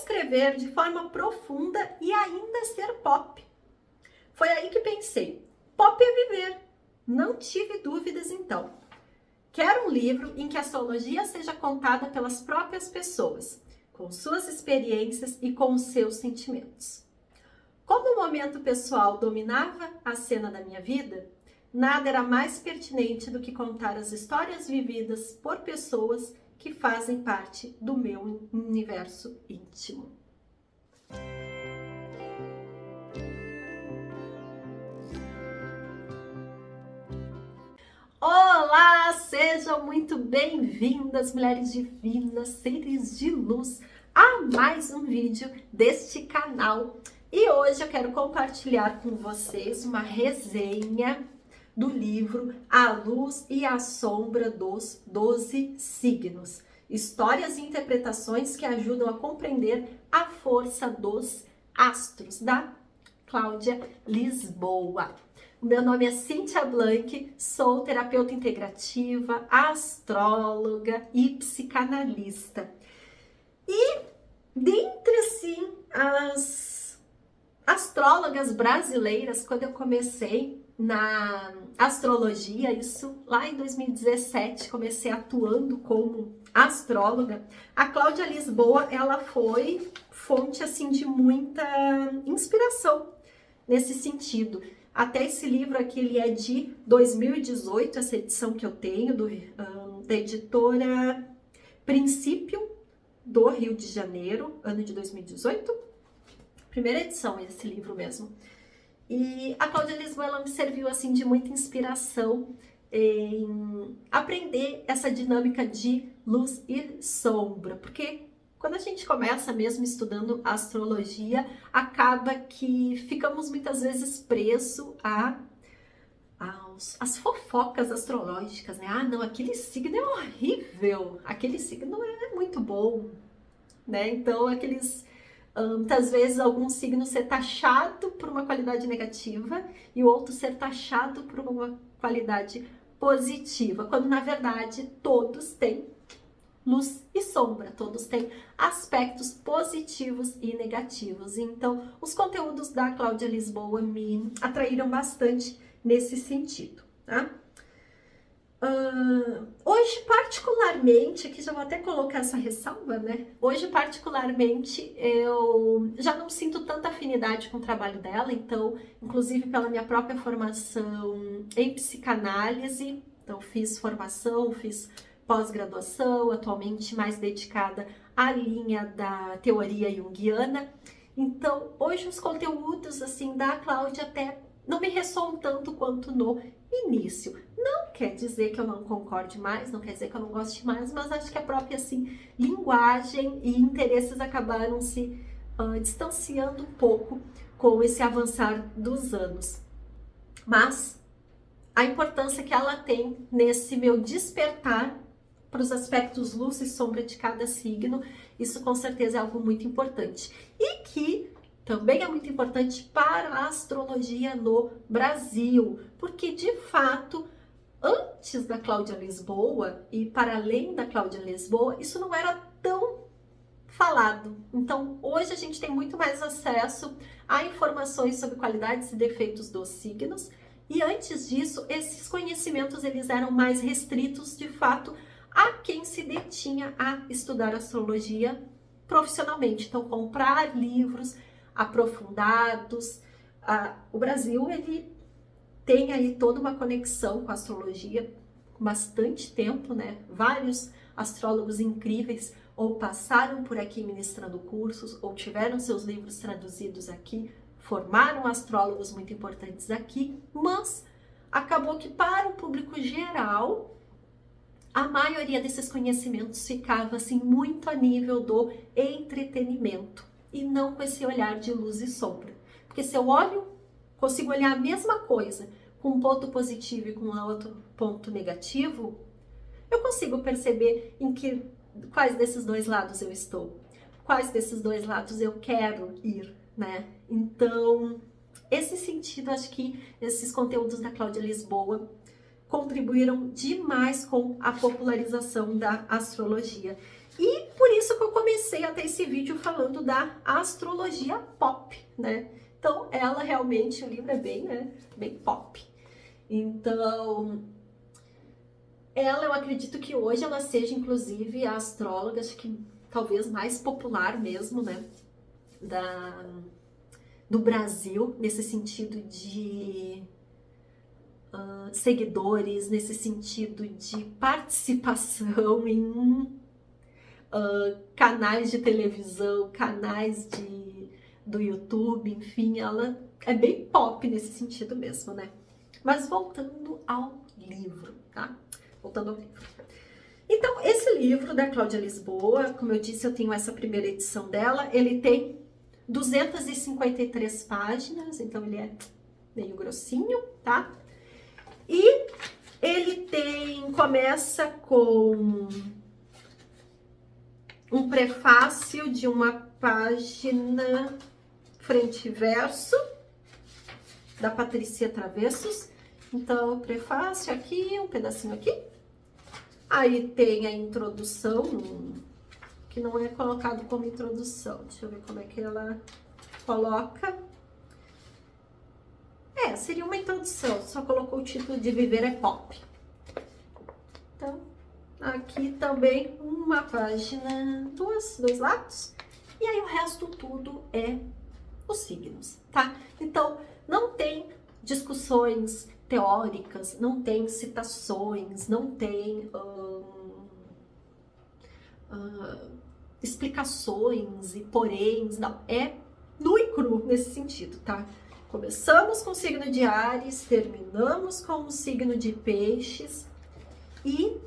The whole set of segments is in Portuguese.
escrever de forma profunda e ainda ser pop. Foi aí que pensei, pop é viver. Não tive dúvidas então. Quero um livro em que a astrologia seja contada pelas próprias pessoas, com suas experiências e com os seus sentimentos. Como o momento pessoal dominava a cena da minha vida, nada era mais pertinente do que contar as histórias vividas por pessoas que fazem parte do meu universo íntimo. Olá, sejam muito bem-vindas, mulheres divinas, seres de luz, a mais um vídeo deste canal. E hoje eu quero compartilhar com vocês uma resenha do livro A Luz e a Sombra dos 12 Signos. Histórias e interpretações que ajudam a compreender a força dos astros, da Cláudia Lisboa. O meu nome é Cíntia Blanc, sou terapeuta integrativa, astróloga e psicanalista. E dentre assim as astrólogas brasileiras, quando eu comecei na astrologia, isso lá em 2017, comecei atuando como astróloga, a Cláudia Lisboa, ela foi fonte assim de muita inspiração nesse sentido. Até esse livro aqui, ele é de 2018, essa edição que eu tenho, da editora Princípio, do Rio de Janeiro, ano de 2018. Primeira edição, esse livro mesmo. E a Cláudia Lisboa, ela me serviu assim de muita inspiração em aprender essa dinâmica de luz e sombra, porque quando a gente começa mesmo estudando astrologia, acaba que ficamos muitas vezes presos às fofocas astrológicas, né? Ah, não, aquele signo é horrível, aquele signo é muito bom, né? Então, muitas vezes algum signo ser taxado por uma qualidade negativa e o outro ser taxado por uma qualidade positiva, quando na verdade todos têm luz e sombra, todos têm aspectos positivos e negativos. Então, os conteúdos da Cláudia Lisboa me atraíram bastante nesse sentido, tá? Hoje, particularmente, aqui já vou até colocar essa ressalva, né? Hoje, particularmente, eu já não sinto tanta afinidade com o trabalho dela, então, inclusive pela minha própria formação em psicanálise, então fiz formação, fiz pós-graduação, atualmente mais dedicada à linha da teoria junguiana. Então, hoje os conteúdos assim da Cláudia até não me ressoam tanto quanto no início. Não quer dizer que eu não concorde mais, não quer dizer que eu não goste mais, mas acho que a própria assim linguagem e interesses acabaram se distanciando um pouco com esse avançar dos anos. Mas a importância que ela tem nesse meu despertar para os aspectos luz e sombra de cada signo, isso com certeza é algo muito importante. E que também é muito importante para a astrologia no Brasil, porque de fato, antes da Cláudia Lisboa e para além da Cláudia Lisboa, isso não era tão falado. Então, hoje a gente tem muito mais acesso a informações sobre qualidades e defeitos dos signos, e antes disso, esses conhecimentos eles eram mais restritos, de fato, a quem se detinha a estudar astrologia profissionalmente. Então, comprar livros aprofundados. O Brasil, ele tem aí toda uma conexão com a astrologia com bastante tempo, né? Vários astrólogos incríveis ou passaram por aqui ministrando cursos, ou tiveram seus livros traduzidos aqui, formaram astrólogos muito importantes aqui, mas acabou que para o público geral, a maioria desses conhecimentos ficava assim muito a nível do entretenimento e não com esse olhar de luz e sombra. Porque se eu consigo olhar a mesma coisa com um ponto positivo e com outro ponto negativo, eu consigo perceber quais desses dois lados eu estou, quais desses dois lados eu quero ir, né? Então, esse sentido, acho que esses conteúdos da Cláudia Lisboa contribuíram demais com a popularização da astrologia. E por isso que eu comecei até esse vídeo falando da astrologia pop, né? Então, ela realmente, o livro é bem, né, bem pop. Então, ela, eu acredito que hoje ela seja, inclusive, a astróloga, acho que talvez mais popular mesmo, né, do Brasil, nesse sentido de seguidores, nesse sentido de participação em canais de televisão, canais do YouTube, enfim, ela é bem pop nesse sentido mesmo, né? Mas voltando ao livro, tá? Voltando ao livro. Então, esse livro da Cláudia Lisboa, como eu disse, eu tenho essa primeira edição dela, ele tem 253 páginas, então ele é meio grossinho, tá? E ele começa com um prefácio de uma página frente e verso, da Patrícia Travessos. Então, o prefácio aqui, um pedacinho aqui. Aí tem a introdução, que não é colocado como introdução. Deixa eu ver como é que ela coloca. Seria uma introdução, só colocou o título de Viver é Pop. Então, aqui também uma página, dois lados. E aí o resto tudo é os signos, tá? Então, não tem discussões teóricas, não tem citações, não tem explicações e poréns, não. É nu e cru nesse sentido, tá? Começamos com o signo de Áries, terminamos com o signo de Peixes e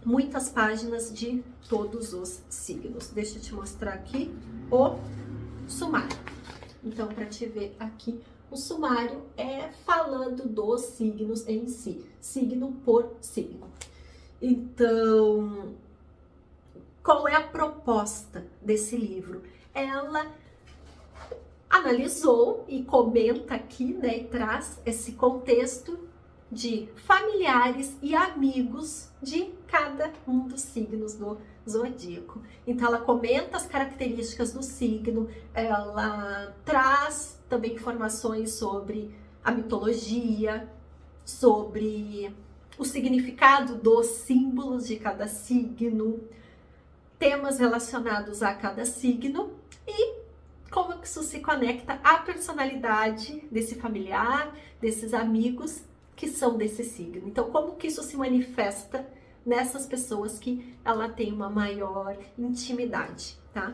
muitas páginas de todos os signos. Deixa eu te mostrar aqui o sumário. Então, para te ver aqui, o sumário é falando dos signos em si, signo por signo. Então, qual é a proposta desse livro? Ela analisou e comenta aqui, né, e traz esse contexto de familiares e amigos de cada um dos signos do zodíaco. Então, ela comenta as características do signo, ela traz também informações sobre a mitologia, sobre o significado dos símbolos de cada signo, temas relacionados a cada signo e como isso se conecta à personalidade desse familiar, desses amigos que são desse signo. Então, como que isso se manifesta nessas pessoas que ela tem uma maior intimidade, tá?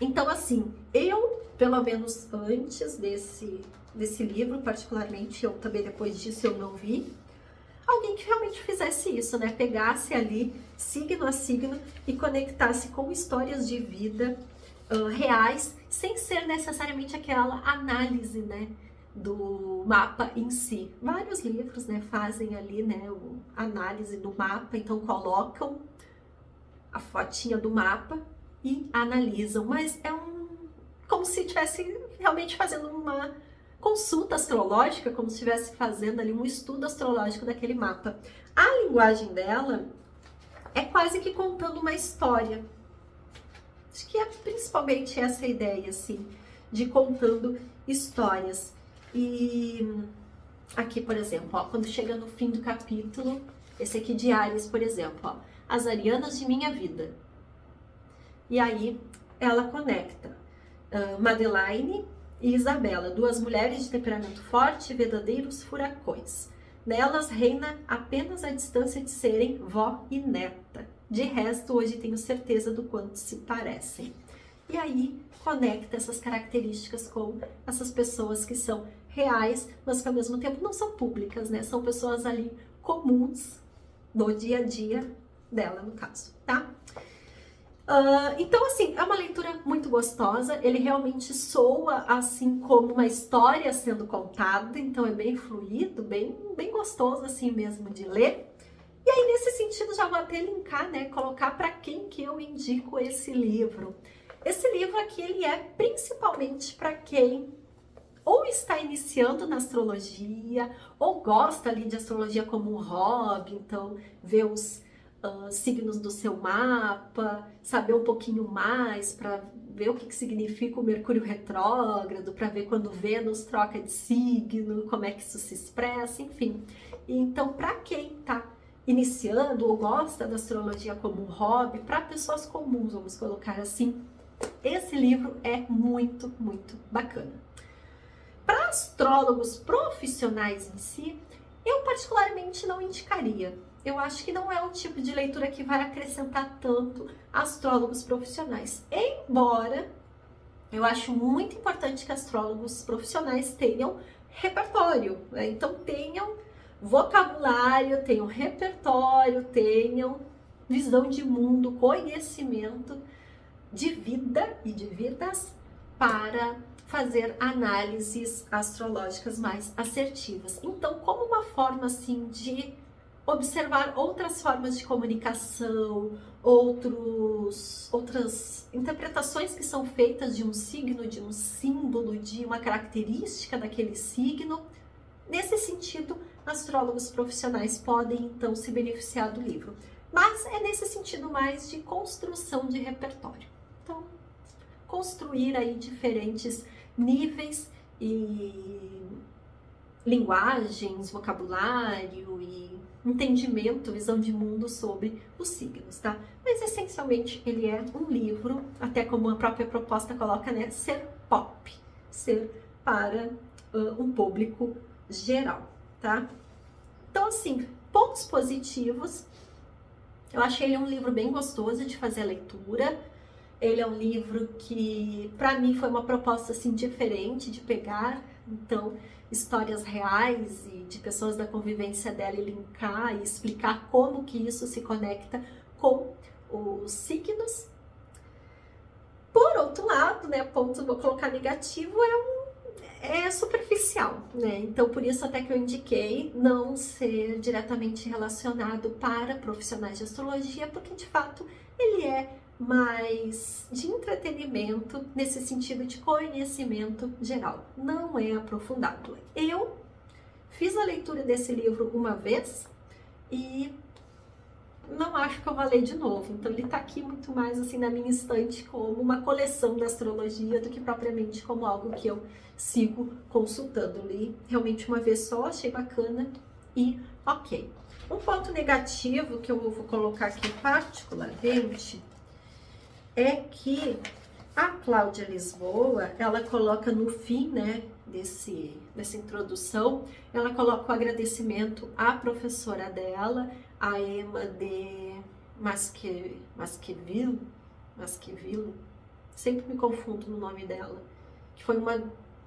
Então, assim, eu, pelo menos antes desse livro, particularmente, eu também depois disso eu não vi, alguém que realmente fizesse isso, né? Pegasse ali, signo a signo, e conectasse com histórias de vida reais, sem ser necessariamente aquela análise, né, do mapa em si. Vários livros, né, fazem ali, né, a análise do mapa, então colocam a fotinha do mapa e analisam, mas é como se estivesse realmente fazendo uma consulta astrológica, como se estivesse fazendo ali um estudo astrológico daquele mapa. A linguagem dela é quase que contando uma história. Acho que é principalmente essa ideia, assim, de contando histórias. E aqui, por exemplo, ó, quando chega no fim do capítulo, esse aqui de Áries, por exemplo, ó, as Arianas de minha vida. E aí ela conecta Madeline e Isabela, duas mulheres de temperamento forte e verdadeiros furacões. Nelas reina apenas a distância de serem vó e neta. De resto, hoje tenho certeza do quanto se parecem. E aí, conecta essas características com essas pessoas que são reais, mas que ao mesmo tempo não são públicas, né? São pessoas ali comuns do dia a dia dela, no caso, tá? Então, assim, é uma leitura muito gostosa. Ele realmente soa assim como uma história sendo contada, então é bem fluido, bem gostoso assim mesmo de ler. E aí, nesse sentido, já vou até linkar, né, colocar para quem que eu indico esse livro. Esse livro aqui, ele é principalmente para quem ou está iniciando na astrologia, ou gosta ali de astrologia como um hobby, então vê os signos do seu mapa, saber um pouquinho mais para ver o que significa o Mercúrio retrógrado, para ver quando Vênus troca de signo, como é que isso se expressa, enfim. Então, para quem está iniciando ou gosta da astrologia como um hobby, para pessoas comuns, vamos colocar assim, esse livro é muito, muito bacana. Para astrólogos profissionais em si, eu particularmente não indicaria. Eu acho que não é um tipo de leitura que vai acrescentar tanto a astrólogos profissionais. Embora eu acho muito importante que astrólogos profissionais tenham repertório, né? Então tenham vocabulário, tenham repertório, tenham visão de mundo, conhecimento de vida e de vidas para fazer análises astrológicas mais assertivas. Então, como uma forma assim de observar outras formas de comunicação, outras interpretações que são feitas de um signo, de um símbolo, de uma característica daquele signo. Nesse sentido, astrólogos profissionais podem então se beneficiar do livro. Mas é nesse sentido mais de construção de repertório. Então, construir aí diferentes níveis e linguagens, vocabulário e entendimento, visão de mundo sobre os signos, tá? Mas essencialmente ele é um livro, até como a própria proposta coloca, né? Ser pop, ser para um público geral, tá? Então, assim, pontos positivos. Eu achei ele um livro bem gostoso de fazer a leitura. Ele é um livro que, para mim, foi uma proposta assim diferente de pegar. Então, histórias reais e de pessoas da convivência dela e linkar e explicar como que isso se conecta com os signos. Por outro lado, né, ponto, vou colocar negativo, é superficial, né? Então, por isso até que eu indiquei não ser diretamente relacionado para profissionais de astrologia, porque de fato ele é mais de entretenimento nesse sentido de conhecimento geral, não é aprofundado. Eu fiz a leitura desse livro uma vez e não acho que eu vou ler de novo, então ele tá aqui muito mais assim na minha estante como uma coleção da astrologia do que propriamente como algo que eu sigo consultando. Li realmente uma vez só, achei bacana e ok. Um ponto negativo que eu vou colocar aqui particularmente é que a Cláudia Lisboa, ela coloca no fim, né, dessa introdução, ela coloca o agradecimento à professora dela, a Emma de Masqueville, sempre me confundo no nome dela, que foi uma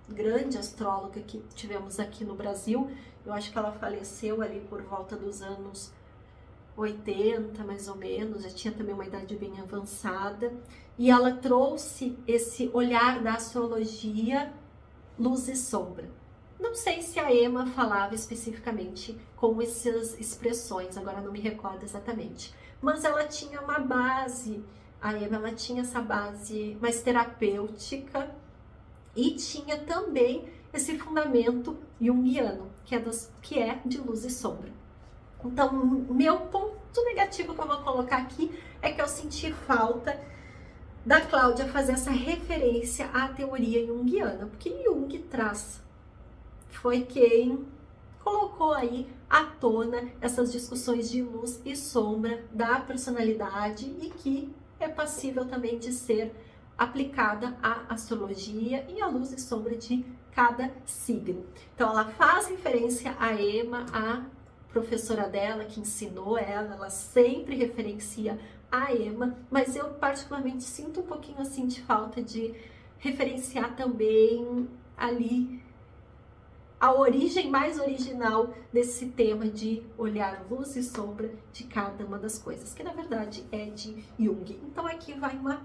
grande astróloga que tivemos aqui no Brasil. Eu acho que ela faleceu ali por volta dos anos 80, mais ou menos, já tinha também uma idade bem avançada, e ela trouxe esse olhar da astrologia, luz e sombra. Não sei se a Emma falava especificamente com essas expressões, agora não me recordo exatamente, mas ela tinha uma base, a Emma ela tinha essa base mais terapêutica e tinha também esse fundamento junguiano, que é de luz e sombra. Então, meu ponto negativo que eu vou colocar aqui é que eu senti falta da Cláudia fazer essa referência à teoria junguiana, porque Jung foi quem colocou aí à tona essas discussões de luz e sombra da personalidade e que é passível também de ser aplicada à astrologia e à luz e sombra de cada signo. Então, ela faz referência a Emma, a professora dela que ensinou ela sempre referencia a Emma, mas eu particularmente sinto um pouquinho assim de falta de referenciar também ali a origem mais original desse tema de olhar luz e sombra de cada uma das coisas, que na verdade é de Jung. Então aqui vai uma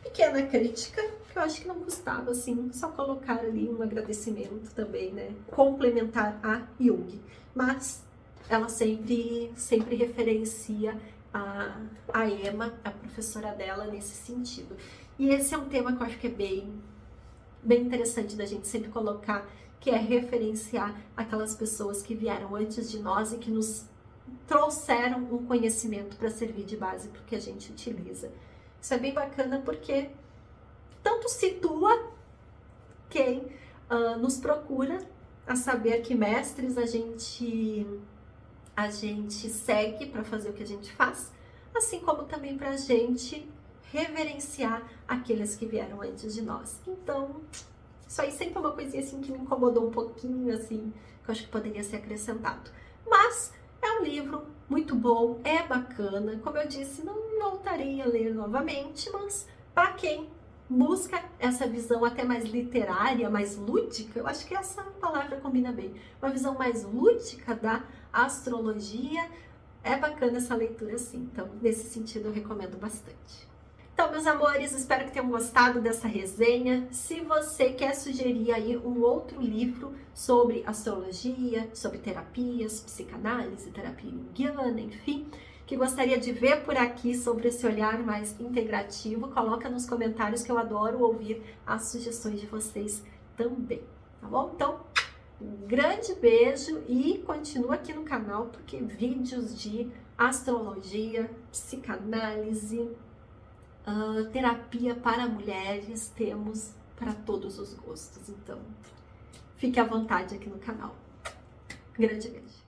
pequena crítica, que eu acho que não custava assim, só colocar ali um agradecimento também, né, complementar a Jung, mas ela sempre referencia a Emma, a professora dela, nesse sentido. E esse é um tema que eu acho que é bem interessante da gente sempre colocar, que é referenciar aquelas pessoas que vieram antes de nós e que nos trouxeram um conhecimento para servir de base para o que a gente utiliza. Isso é bem bacana porque tanto situa quem nos procura a saber que mestres a gente segue para fazer o que a gente faz, assim como também para a gente reverenciar aqueles que vieram antes de nós. Então, isso aí sempre é uma coisinha assim que me incomodou um pouquinho, assim, que eu acho que poderia ser acrescentado. Mas é um livro muito bom, é bacana. Como eu disse, não voltarei a ler novamente, mas para quem busca essa visão até mais literária, mais lúdica, eu acho que essa palavra combina bem, uma visão mais lúdica da astrologia, é bacana essa leitura sim. Então, nesse sentido, eu recomendo bastante. Então, meus amores, espero que tenham gostado dessa resenha. Se você quer sugerir aí um outro livro sobre astrologia, sobre terapias, psicanálise, terapia junguiana, enfim, que gostaria de ver por aqui sobre esse olhar mais integrativo, coloca nos comentários que eu adoro ouvir as sugestões de vocês também, tá bom? Então, um grande beijo e continua aqui no canal porque vídeos de astrologia, psicanálise, terapia para mulheres temos para todos os gostos. Então, fique à vontade aqui no canal. Grande beijo!